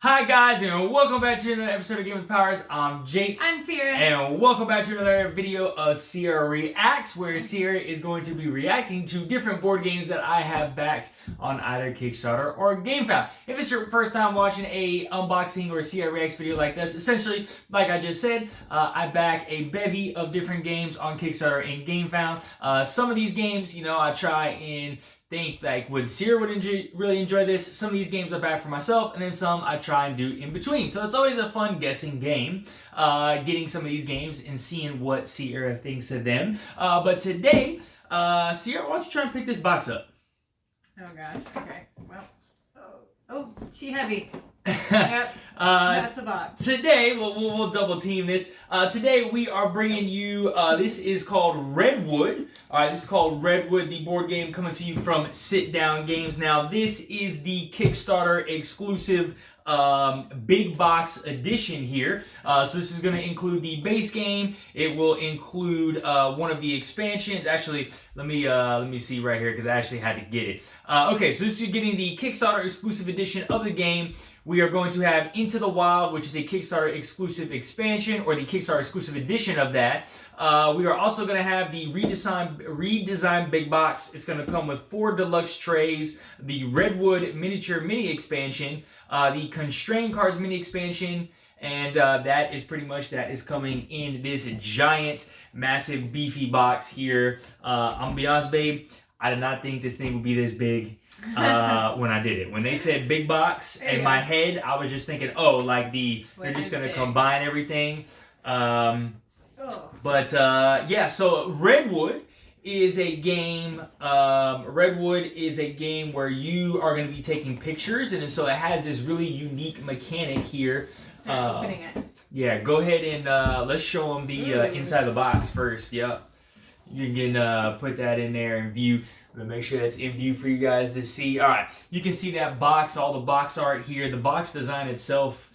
Hi guys, and welcome back to another episode of Game with Powers. I'm Jake. I'm Cierra. And welcome back to another video of Cierra Reacts, where Cierra is going to be reacting to different board games that I have backed on either Kickstarter or GameFound. If it's your first time watching a unboxing or Cierra Reacts video like this, essentially, like I just said, I back a bevy of different games on Kickstarter and GameFound. Some of these games, I try and think like would Cierra really enjoy this. Some of these games I back for myself, and then some I try and do in between. So it's always a fun guessing game, getting some of these games and seeing what Cierra thinks of them. But today, Cierra, why don't you try and pick this box up? Oh gosh. Okay. Well. Oh, she heavy. Yep. That's a box. Today, we'll double team this. Today we are bringing you, this is called Redwood. Alright, this is called Redwood, the board game coming to you from Sit Down Games. Now, this is the Kickstarter exclusive big box edition here. So this is going to include the base game. It will include one of the expansions. Actually, let me see right here because I actually had to get it. Okay, so this is getting the Kickstarter exclusive edition of the game. We are going to have Into the Wild, which is a Kickstarter exclusive expansion, or the Kickstarter exclusive edition of that. We are also going to have the redesigned big box. It's going to come with 4 deluxe trays, the Redwood miniature mini expansion, the Constrained Cards mini expansion, and that is pretty much that is coming in this giant, massive, beefy box here. I'm gonna be honest, babe, I did not think this thing would be this big when I did it. When they said big box, in my head, I was just thinking, oh, like they're just gonna combine everything. But yeah, so Redwood is a game. Redwood is a game where you are going to be taking pictures, and so it has this really unique mechanic here. Start opening it. Yeah, go ahead and let's show them the inside the box first. Yep, you can put that in there in view. I'm gonna make sure that's in view for you guys to see. All right, you can see that box, all the box art here. The box design itself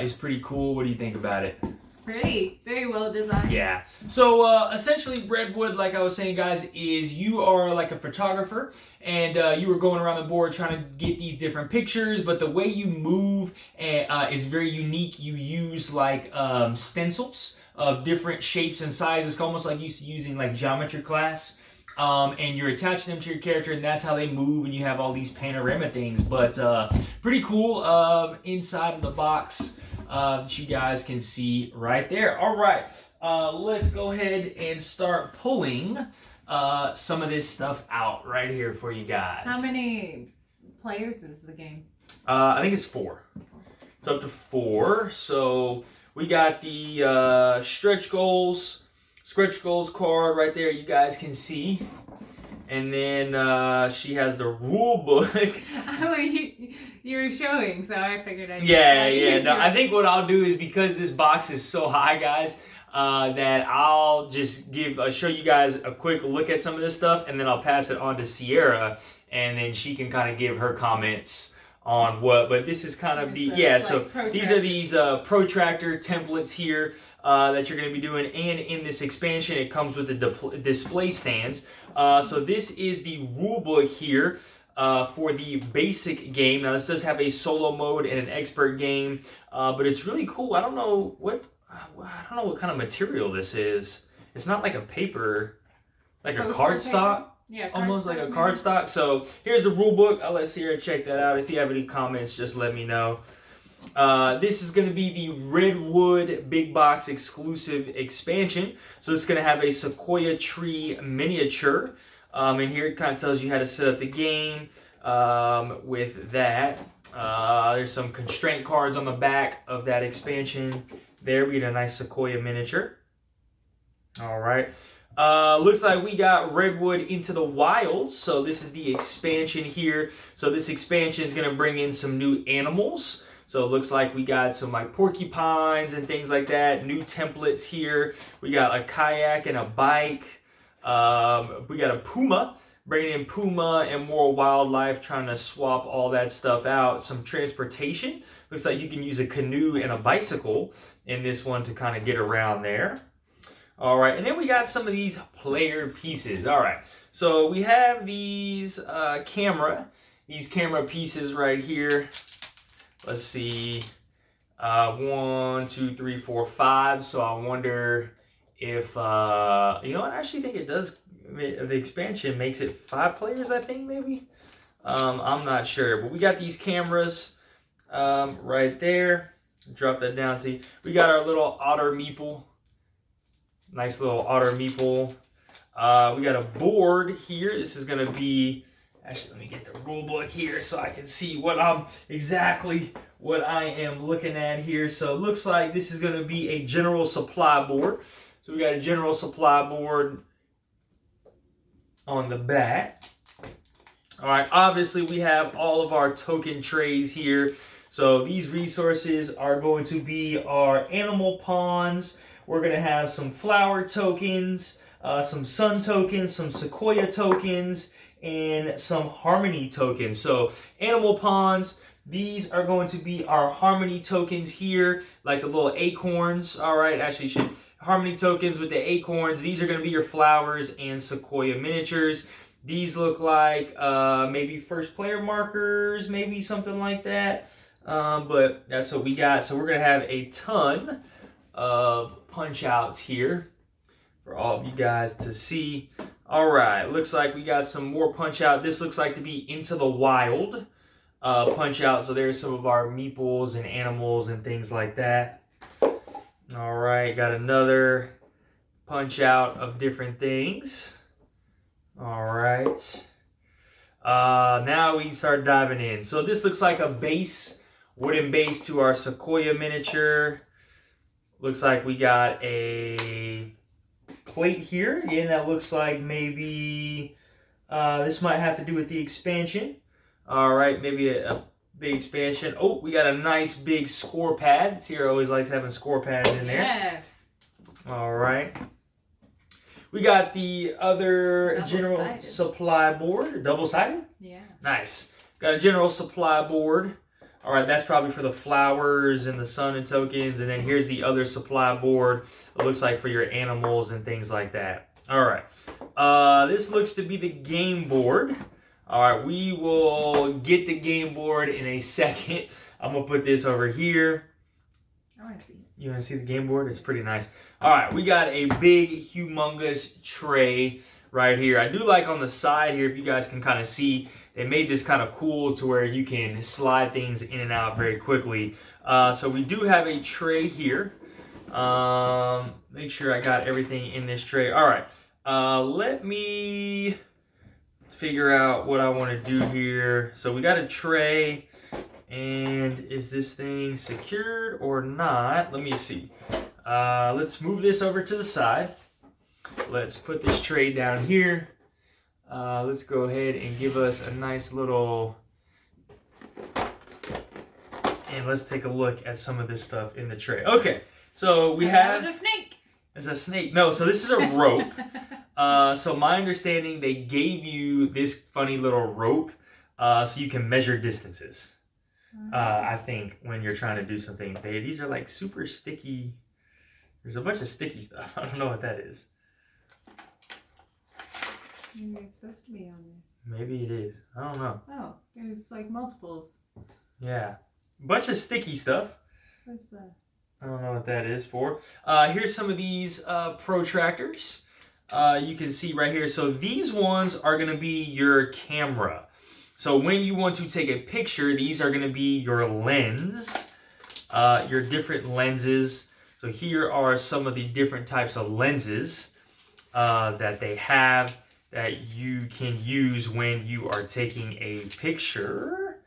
is pretty cool. What do you think about it? Pretty, very well designed. Yeah. So essentially, Redwood, like I was saying, guys, is you are like a photographer, and you were going around the board trying to get these different pictures. But the way you move is very unique. You use like stencils of different shapes and sizes. It's almost like using like geometry class. And you're attaching them to your character, and that's how they move, and you have all these panorama things. But pretty cool inside of the box. That you guys can see right there. All right, let's go ahead and start pulling some of this stuff out right here for you guys. How many players is the game? I think it's 4. It's up to 4. So we got the stretch goals card right there. You guys can see. And then she has the rule book. You were showing, so I figured I'd... Yeah. No, I think what I'll do is, because this box is so high, guys, that I'll just show you guys a quick look at some of this stuff, and then I'll pass it on to Cierra, and then she can kind of give her comments on what. But this is kind of the... Yeah, so these are these protractor templates here that you're going to be doing, and in this expansion, it comes with the display stands. So this is the rule book here. For the basic game. Now this does have a solo mode and an expert game, but it's really cool. I don't know what kind of material this is. It's not like a paper, like a cardstock. Yeah, almost like a cardstock. So here's the rule book. I'll let Cierra check that out. If you have any comments, just let me know. This is going to be the Redwood Big Box exclusive expansion. So it's going to have a Sequoia tree miniature. And here it kind of tells you how to set up the game with that. There's some constraint cards on the back of that expansion. There we get a nice Sequoia miniature. All right. Looks like we got Redwood Into the Wilds. So this is the expansion here. So this expansion is going to bring in some new animals. So it looks like we got some like porcupines and things like that. New templates here. We got a kayak and a bike. We got a puma, bringing in puma and more wildlife, trying to swap all that stuff out. Some transportation. Looks like you can use a canoe and a bicycle in this one to kind of get around there. All right, and then we got some of these player pieces. All right, so we have these camera pieces right here. let's see, 1, 2, 3, 4, 5. So I wonder if, you know, I actually think it does, the expansion makes it 5 players, I think, maybe. I'm not sure, but we got these cameras right there. Drop that down to you. We got our little otter meeple. Nice little otter meeple. We got a board here. This is going to be, actually, let me get the rule book here so I can see what exactly what I am looking at here. So it looks like this is going to be a general supply board. So we got a general supply board on the back. All right, obviously we have all of our token trays here. So these resources are going to be our animal ponds. We're going to have some flower tokens, some sun tokens, some Sequoia tokens, and some harmony tokens. So animal ponds, these are going to be our harmony tokens here, like the little acorns. All right, actually harmony tokens with the acorns. These are going to be your flowers and Sequoia miniatures. These look like maybe first player markers, maybe something like that. But that's what we got. So we're going to have a ton of punch outs here for all of you guys to see. All right, looks like we got some more punch out. This looks like to be Into the Wild punch out. So there's some of our meeples and animals and things like that. All right, got another punch out of different things. All right. Now we start diving in. So this looks like a base, wooden base to our Sequoia miniature. Looks like we got a plate here. Again, that looks like maybe this might have to do with the expansion. All right, maybe a big expansion. Oh, we got a nice big score pad. Cierra always likes having score pads in there. Yes. All right. We got the other general supply board. Double-sided? Yeah. Nice. Got a general supply board. All right, that's probably for the flowers and the sun and tokens. And then here's the other supply board. It looks like for your animals and things like that. All right. This looks to be the game board. All right, we will get the game board in a second. I'm going to put this over here. I want to see. You want to see the game board? It's pretty nice. All right, we got a big, humongous tray right here. I do like on the side here, if you guys can kind of see, they made this kind of cool to where you can slide things in and out very quickly. So we do have a tray here. Make sure I got everything in this tray. All right, let me figure out what I want to do here. So we got a tray, and is this thing secured or not? Let me see. Let's move this over to the side. Let's put this tray down here. Let's go ahead and give us a nice little, and let's take a look at some of this stuff in the tray. Okay, so we have, There's a snake. There's a snake. No, so this is a rope. So my understanding, they gave you this funny little rope so you can measure distances. I think when you're trying to do something, these are like super sticky. There's a bunch of sticky stuff. I don't know what that is. Maybe it's supposed to be on there. Maybe it is. I don't know. Oh, there's like multiples. Yeah. Bunch of sticky stuff. What's that? I don't know what that is for. Here's some of these protractors. You can see right here. So these ones are going to be your camera. So when you want to take a picture, these are going to be your lens, your different lenses. So here are some of the different types of lenses that they have that you can use when you are taking a picture.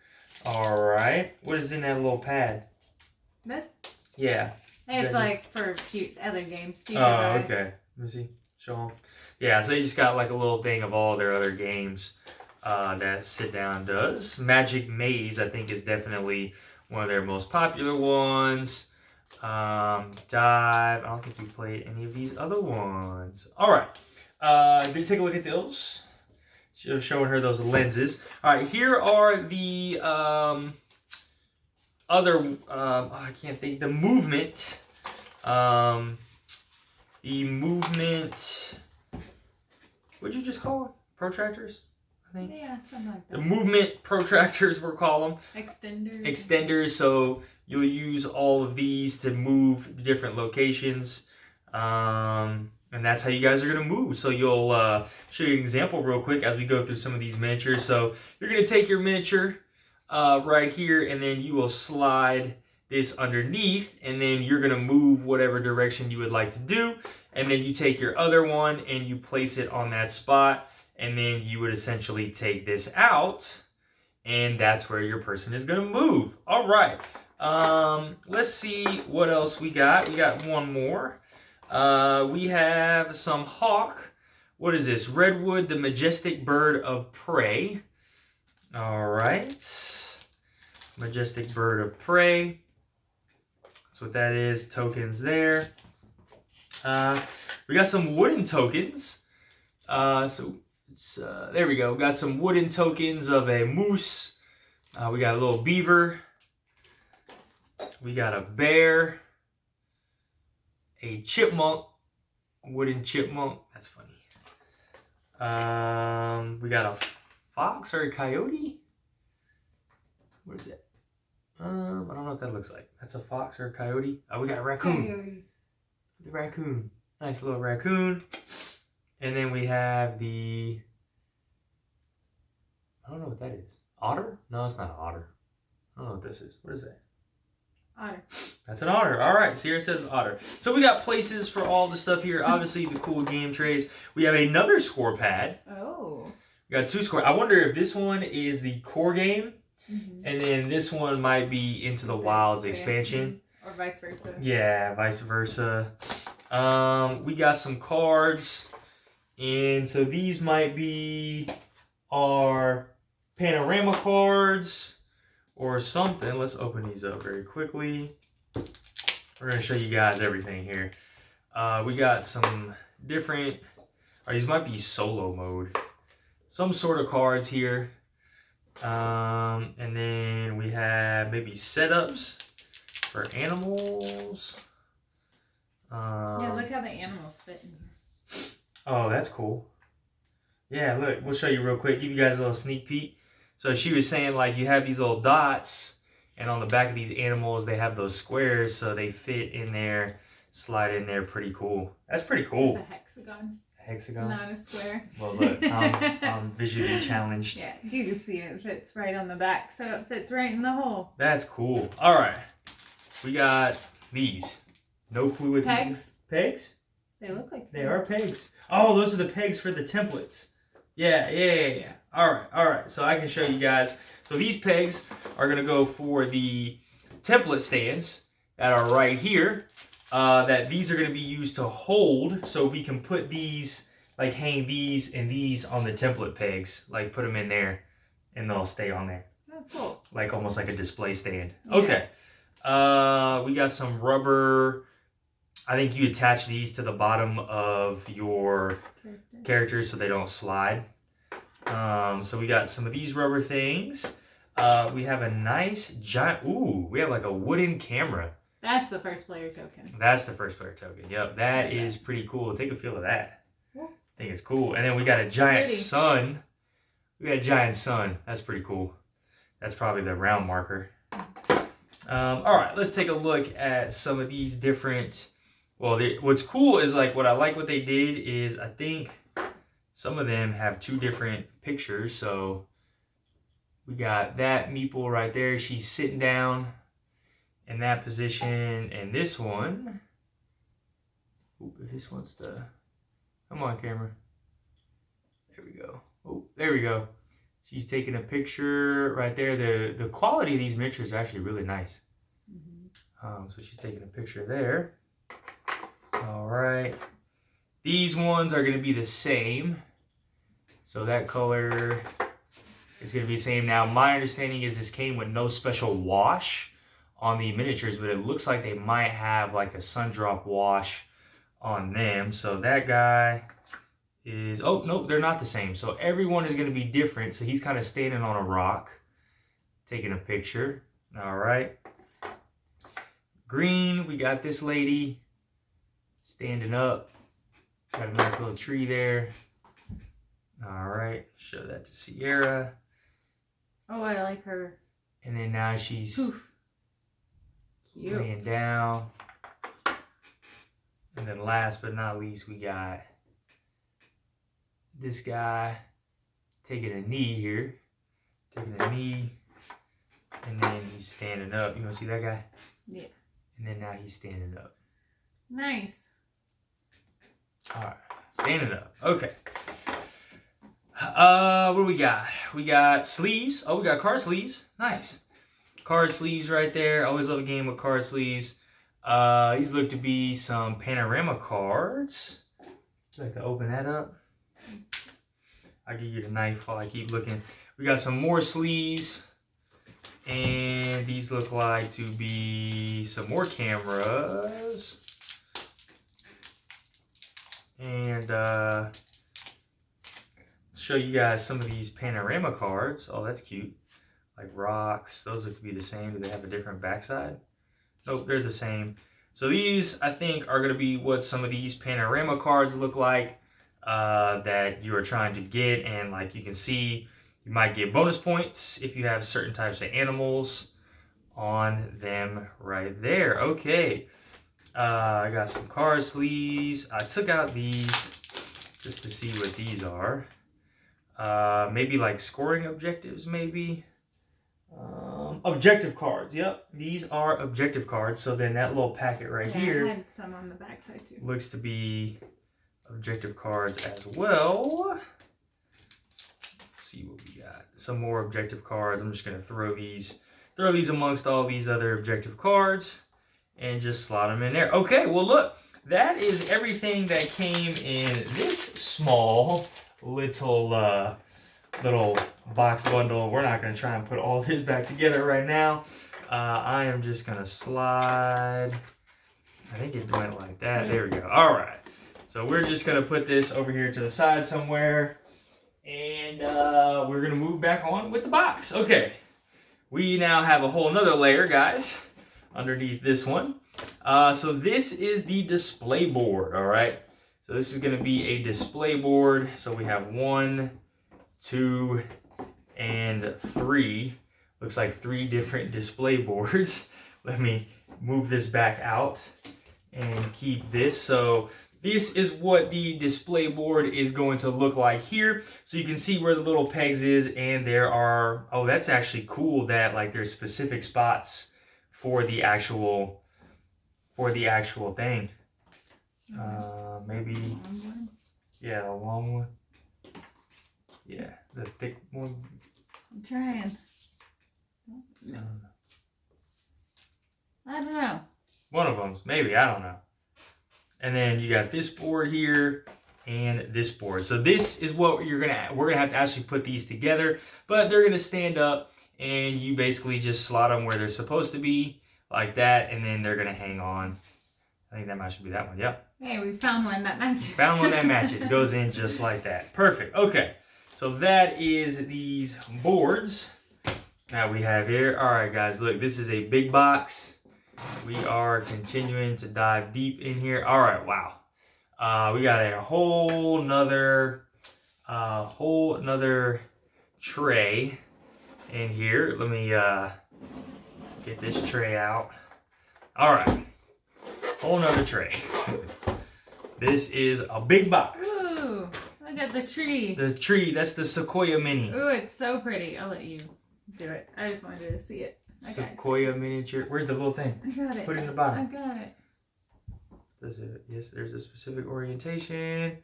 All right. What is in that little pad? This? Yeah. It's like for other games. Oh, okay. Let me see. Show them. Yeah, so you just got like a little thing of all their other games that Sit Down does. Magic Maze, I think, is definitely one of their most popular ones. Dive. I don't think we played any of these other ones. All right. Did take a look at those. Showing her those lenses. All right, here are the other. I can't think. The movement. The movement. What'd you just call it? Protractors? think. Yeah, something like that. The movement protractors, we'll call them. Extenders. Extenders, so you'll use all of these to move different locations. And that's how you guys are going to move. So you'll show you an example real quick as we go through some of these miniatures. So you're going to take your miniature right here, and then you will slide this underneath, and then you're going to move whatever direction you would like to do. And then you take your other one and you place it on that spot, and then you would essentially take this out, and that's where your person is going to move. All right. Let's see what else we got. We got one more. We have some hawk. What is this? Redwood, the majestic bird of prey. All right. Majestic bird of prey. That's what that is. Tokens there. We got some wooden tokens. There we go. Got some wooden tokens of a moose. We got a little beaver. We got a bear. A chipmunk. Wooden chipmunk. That's funny. We got a fox or a coyote. What is it? I don't know what that looks like. That's a fox or a coyote. Oh, we got a raccoon. Coyote. The raccoon. Nice little raccoon. And then we have the... I don't know what that is. Otter? No, it's not an otter. I don't know what this is. What is that? Otter. That's an otter. All right. Sierra says otter. So we got places for all the stuff here. Obviously, the cool game trays. We have another score pad. Oh. We got 2 score. I wonder if this one is the core game, and then this one might be Into the Wilds expansion. Or vice versa. Yeah, vice versa. We got some cards, and so these might be our panorama cards or something. Let's open these up very quickly. We're going to show you guys everything here. We got some different, these might be solo mode. Some sort of cards here. And then we have maybe setups for animals. Yeah, look how the animals fit in here. Oh, that's cool. Yeah, look, we'll show you real quick. Give you guys a little sneak peek. So she was saying, like, you have these little dots, and on the back of these animals, they have those squares, so they fit in there, slide in there. Pretty cool. That's pretty cool. It's a hexagon. A hexagon? Not a square. Well, look, I'm visually challenged. Yeah, you can see it fits right on the back, so it fits right in the hole. That's cool. All right. We got these. No clue what Pegs. these are. Pegs? They look like They are pegs. Oh, those are the pegs for the templates. Yeah. All right. So I can show you guys. So these pegs are going to go for the template stands that are right here. That these are going to be used to hold. So we can put these, like hang these and these on the template pegs. Like put them in there and they'll stay on there. Oh, cool. Like almost like a display stand. Yeah. Okay. We got some rubber. I think you attach these to the bottom of your characters so they don't slide. So we got some of these rubber things. We have a nice giant, we have like a wooden camera. That's the first player token. That's the first player token. Yep, that is pretty cool. Take a feel of that. Yeah. I think it's cool. And then we got a giant sun. We got a giant sun. That's pretty cool. That's probably the round marker. All right, let's take a look at some of these different. Well, what's cool is like what I like what they did is I think some of them have 2 different pictures. So we got that meeple right there. She's sitting down in that position, and this one. If this wants to, come on, camera. There we go. Oh, there we go. She's taking a picture right there. The quality of these miniatures are actually really nice. So she's taking a picture there. All right. These ones are going to be the same. So that color is going to be the same. Now, my understanding is this came with no special wash on the miniatures, but it looks like they might have like a sun drop wash on them. So that guy is, oh, no, they're not the same. So everyone is going to be different. So he's kind of standing on a rock, taking a picture. All right. Green, we got this lady standing up. Got a nice little tree there. All right, show that to Cierra. Oh, I like her. And then now she's Cute. laying down. And then last but not least, we got this guy taking a knee here. Taking a knee. And then he's standing up. You want to see that guy? Yeah. And then now he's standing up. Nice. All right, standing up. Okay. What do we got? We got sleeves. Oh, we got card sleeves. Nice. Card sleeves right there. Always love a game with card sleeves. These look to be some panorama cards. Would you like to open that up? I'll give you the knife while I keep looking. We got some more sleeves. And these look like to be some more cameras. And show you guys some of these panorama cards. Oh, that's cute. Like rocks. Those look to be the same. Do they have a different backside? Nope, they're the same. So these, I think, are going to be what some of these panorama cards look like that you are trying to get. And like you can see, you might get bonus points if you have certain types of animals on them right there. Okay. I got some card sleeves. I took out these just to see what these are. Maybe like scoring objectives, maybe. Objective cards. Yep, these are objective cards. So then that little packet right here I had some on the back side too. looks to be objective cards as well. Let's see what we got. Some more objective cards. I'm just gonna throw these amongst all these other objective cards and just slot them in there. Okay, well look, that is everything that came in this small little box bundle. We're not going to try and put all this back together right now. I am just going to slide. I think it went like that. There we go. All right. So we're just going to put this over here to the side somewhere. And we're going to move back on with the box. Okay. We now have a whole nother layer, guys, underneath this one. So this is the display board. All right. So this is going to be a display board. So we have 1, 2, and 3. Looks like 3 different display boards. Let me move this back out and keep this. So this is what the display board is going to look like here. So you can see where the little pegs is, and there are, oh, that's actually cool that like there's specific spots for the actual thing. Maybe, yeah, a long one. Yeah, the thick one. I'm trying. I don't know. One of them, maybe, I don't know. And then you got this board here and this board. So this is what we're gonna have to actually put these together, but they're gonna stand up and you basically just slot them where they're supposed to be, like that, and then they're gonna hang on. I think that might should be that one. Yep. Hey, we found one that matches. Found one that matches. It goes in just like that. Perfect. Okay. So that is these boards that we have here. All right, guys. Look, this is a big box. We are continuing to dive deep in here. All right. Wow. We got a whole nother tray in here. Let me get this tray out. All right. Whole nother tray. This is a big box. Ooh, look at the tree. The tree, that's the Sequoia Mini. Ooh, it's so pretty. I'll let you do it. I just wanted to see it. Sequoia miniature. Where's the little thing? I got it. Put it in the bottom. I got it. Does it? Yes, there's a specific orientation.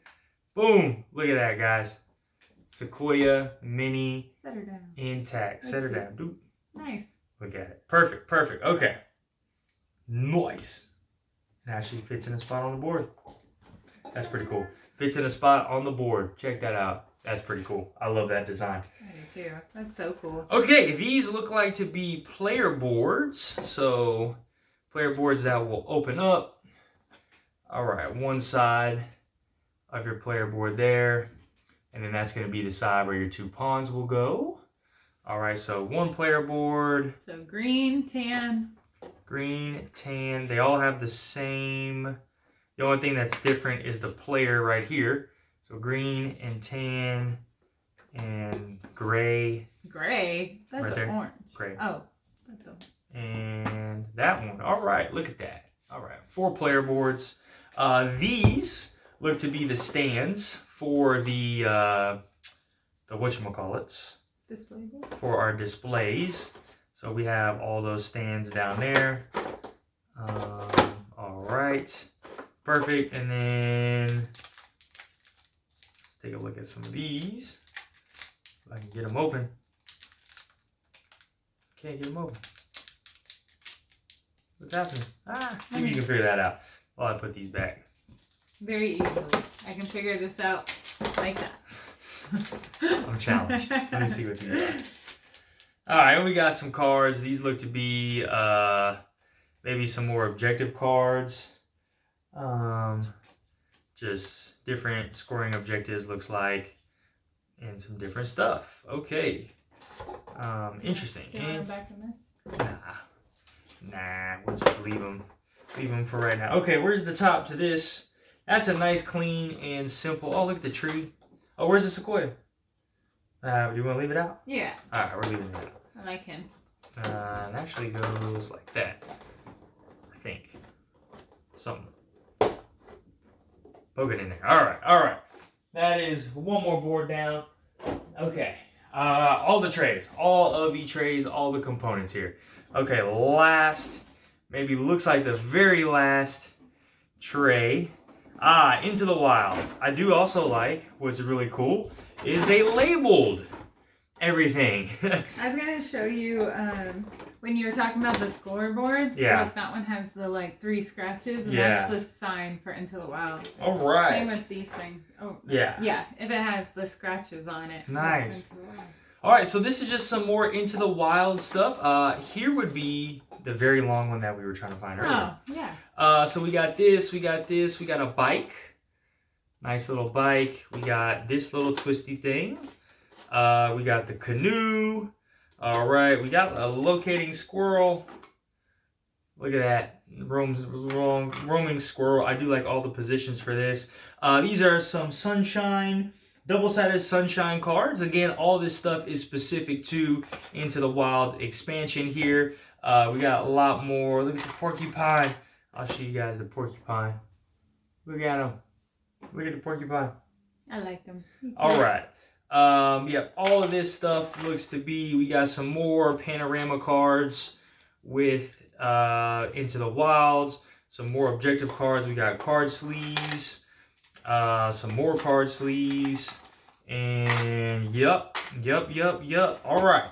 Boom! Look at that, guys. Sequoia Mini. Set her down. Intact. Set her down. Doop. Nice. Look at it. Perfect. Perfect. Okay. Nice. Now she fits in a spot on the board. That's pretty cool. Fits in a spot on the board. Check that out. That's pretty cool. I love that design. I do too. That's so cool. Okay, these look like to be player boards. So, player boards that will open up. All right, one side of your player board there. And then that's going to be the side where your 2 pawns will go. All right, so one player board. So green, tan. Green, tan, they all have the same. The only thing that's different is the player right here. So green and tan and gray. Gray? That's Right an there. orange. Gray. Oh. That's a... And that one. All right, look at that. All right, 4-player boards. These look to be the stands for the whatchamacallits. Display board? For our displays. So we have all those stands down there. All right, perfect. And then let's take a look at some of these. If I can get them open. Can't get them open. What's happening? See if you can figure that out while I put these back. Very easily. I can figure this out like that. I'm challenged. Let me see what these are. Alright, we got some cards. These look to be maybe some more objective cards. Just different scoring objectives looks like. And some different stuff. Okay. Interesting. Do you want to back on this? Nah, we'll just leave them for right now. Okay, where's the top to this? That's a nice, clean, and simple. Oh, look at the tree. Oh, where's the Sequoia? Do you want to leave it out? Yeah. Alright, we're leaving it out. I like him. It actually goes like that. I think. Something. Poke it in there. Alright. That is one more board down. Okay. All the trays. All of the trays, all the components here. Okay, last, maybe looks like the very last tray. Into the Wild. I do also like, what's really cool, is they labeled everything. I was going to show you when you were talking about the scoreboards. Yeah. Like that one has the like 3 scratches, and Yeah. that's the sign for Into the Wild. All right. Same with these things. Oh. Yeah. Yeah, if it has the scratches on it. Nice. It's Into the Wild. All right, so this is just some more Into the Wild stuff. Here would be the very long one that we were trying to find earlier. Oh, yeah. So we got this, we got a bike. Nice little bike. We got this little twisty thing. We got the canoe. All right, we got a locating squirrel. Look at that, roaming squirrel. I do like all the positions for this. These are some sunshine, double-sided sunshine cards. Again, all this stuff is specific to Into the Wild expansion here. We got a lot more. Look at the porcupine. I'll show you guys the porcupine. Look at him. Look at the porcupine. I like them. All right. Yep, all of this stuff looks to be, we got some more panorama cards with Into the Wilds, some more objective cards. We got card sleeves, some more card sleeves, and yep. All right.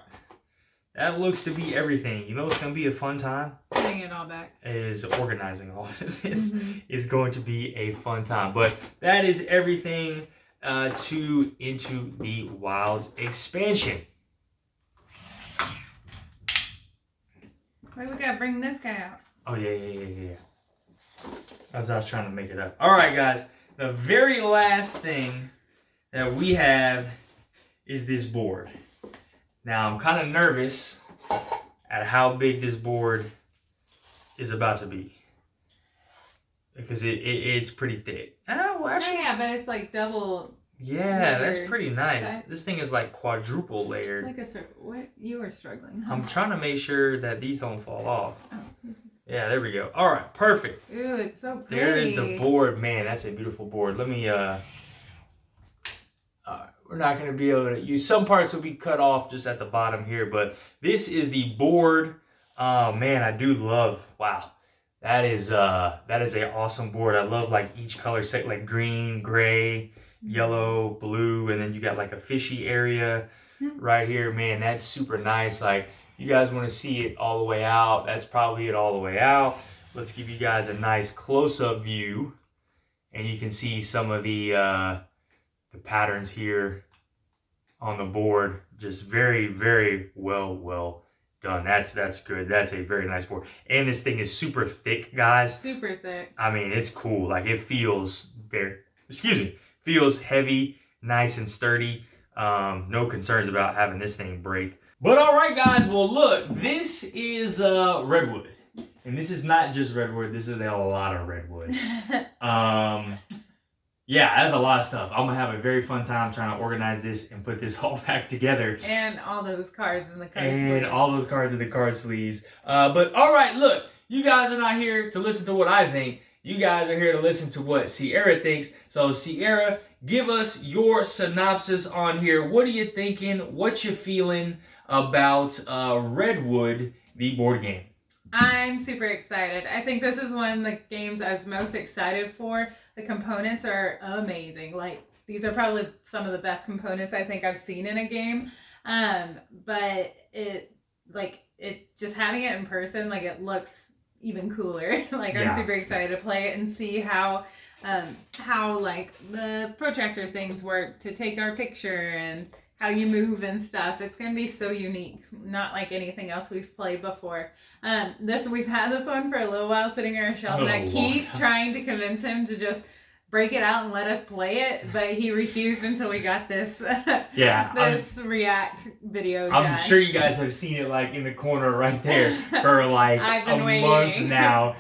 That looks to be everything. You know what's going to be a fun time? Putting it all back. Is organizing all of this. Is going to be a fun time. But that is everything to Into the Wilds expansion. Wait, we gotta bring this guy out. Oh, yeah. As I was trying to make it up. All right, guys. The very last thing that we have is this board. Now, I'm kind of nervous at how big this board is about to be. Because it's pretty thick. Well, actually, yeah, but it's like double. Yeah, layered. that's pretty nice. This thing is like quadruple layered. It's like what you were struggling. Huh? I'm trying to make sure that these don't fall off. Oh, yeah, there we go. All right, perfect. Ooh, it's so pretty. There is the board. Man, that's a beautiful board. Let me, we're not going to be able to use, some parts will be cut off just at the bottom here, but this is the board. Oh man, I do love, wow. That is an awesome board. I love like each color set, like green, gray, yellow, blue, and then you got like a fishy area right here. Man, that's super nice. Like, you guys want to see it all the way out, that's probably it all the way out. Let's give you guys a nice close-up view, and you can see some of the patterns here on the board. Just very, very well done. That's good. That's a very nice board. And this thing is super thick, guys. Super thick. I mean, it's cool. Like, it feels feels heavy, nice and sturdy. No concerns about having this thing break. But all right, guys. Well, look, this is Redwood. And this is not just Redwood. This is a lot of Redwood. Yeah, that's a lot of stuff. I'm gonna have a very fun time trying to organize this and put this all back together. And all those cards in the card And sleeves. all those cards in the card sleeves. But all right, look, you guys are not here to listen to what I think. You guys are here to listen to what Cierra thinks. So Cierra, give us your synopsis on here. What are you thinking? What you feeling about Redwood, the board game? I'm super excited. I think this is one of the games I was most excited for. The components are amazing. Like, these are probably some of the best components I think I've seen in a game. But it just having it in person, like, it looks even cooler. Like, I'm super excited to play it and see how like the protractor things work to take our picture and how you move and stuff. It's gonna be so unique, not like anything else we've played before. We've had this one for a little while sitting on our shelf, and I keep trying to convince him to just break it out and let us play it, but he refused until we got this React video done. I'm sure you guys have seen it like in the corner right there for like a month now.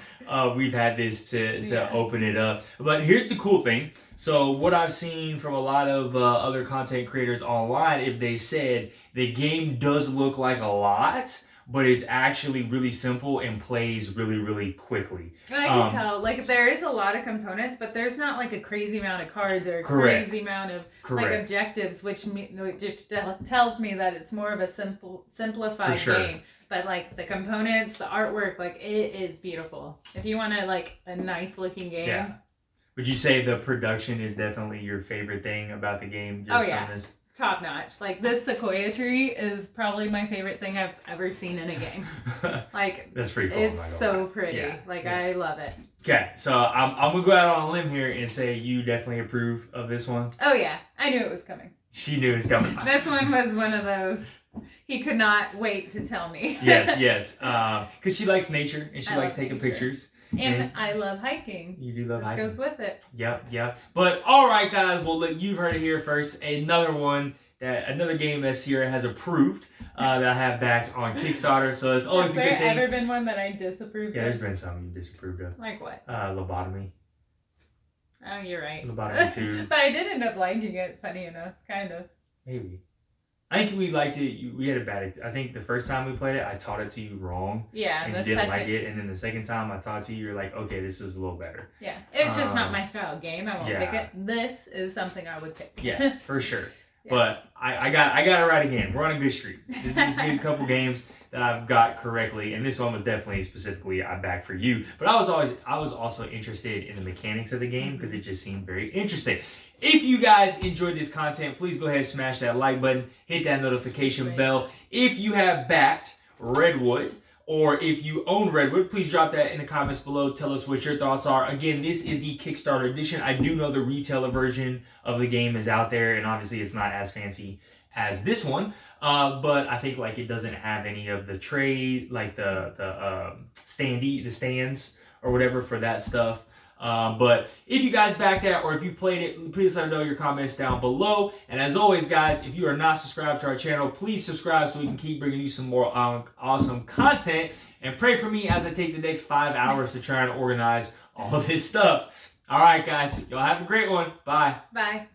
We've had this to open it up. But here's the cool thing. So what I've seen from a lot of other content creators online, if they said the game does look like a lot, but it's actually really simple and plays really, really quickly. I can tell. Like, there is a lot of components, but there's not like a crazy amount of cards or a crazy amount of like objectives, which just tells me that it's more of a simplified game. But like the components, the artwork, like it is beautiful. If you want like a nice looking game. Yeah. Would you say the production is definitely your favorite thing about the game? Just on this? Top notch. Like, this Sequoia tree is probably my favorite thing I've ever seen in a game. Like, that's pretty cool. It's so pretty. Yeah. Like, I love it. Okay, so I'm gonna go out on a lim here and say you definitely approve of this one. Oh yeah, I knew it was coming. She knew it was coming. This one was one of those. He could not wait to tell me. yes. Because she likes nature and she likes taking pictures. And I love hiking. You do love hiking. This goes with it. Yep. But all right, guys. Well, look, you've heard it here first. Another game that Cierra has approved that I have backed on Kickstarter. So it's always a good thing. Has there ever been one that I disapproved of? Yeah, there's been some you disapproved of. Like what? Lobotomy. Oh, you're right. Lobotomy 2. But I did end up liking it. Funny enough, kind of. Maybe. I think we liked it. We had a bad. I think the first time we played it, I taught it to you wrong. Yeah, and you didn't like it. And then the second time I taught it to you, you're like, okay, this is a little better. Yeah, it's just not my style of game. I won't pick it. This is something I would pick. Yeah, for sure. Yeah. But I got it right again. We're on a good streak. This is a couple games that I've got correctly, and this one was definitely specifically I backed for you. But I was also interested in the mechanics of the game because it just seemed very interesting. If you guys enjoyed this content, please go ahead and smash that like button, hit that notification bell. If you have backed Redwood, or if you own Redwood, please drop that in the comments below. Tell us what your thoughts are. Again, this is the Kickstarter edition. I do know the retailer version of the game is out there, and obviously it's not as fancy as this one. But I think like it doesn't have any of the tray, like the stands or whatever for that stuff. But if you guys backed that or if you played it, please let me know your comments down below. And as always, guys, if you are not subscribed to our channel, please subscribe so we can keep bringing you some more awesome content. And pray for me as I take the next 5 hours to try and organize all of this stuff. All right, guys, y'all have a great one. Bye. Bye.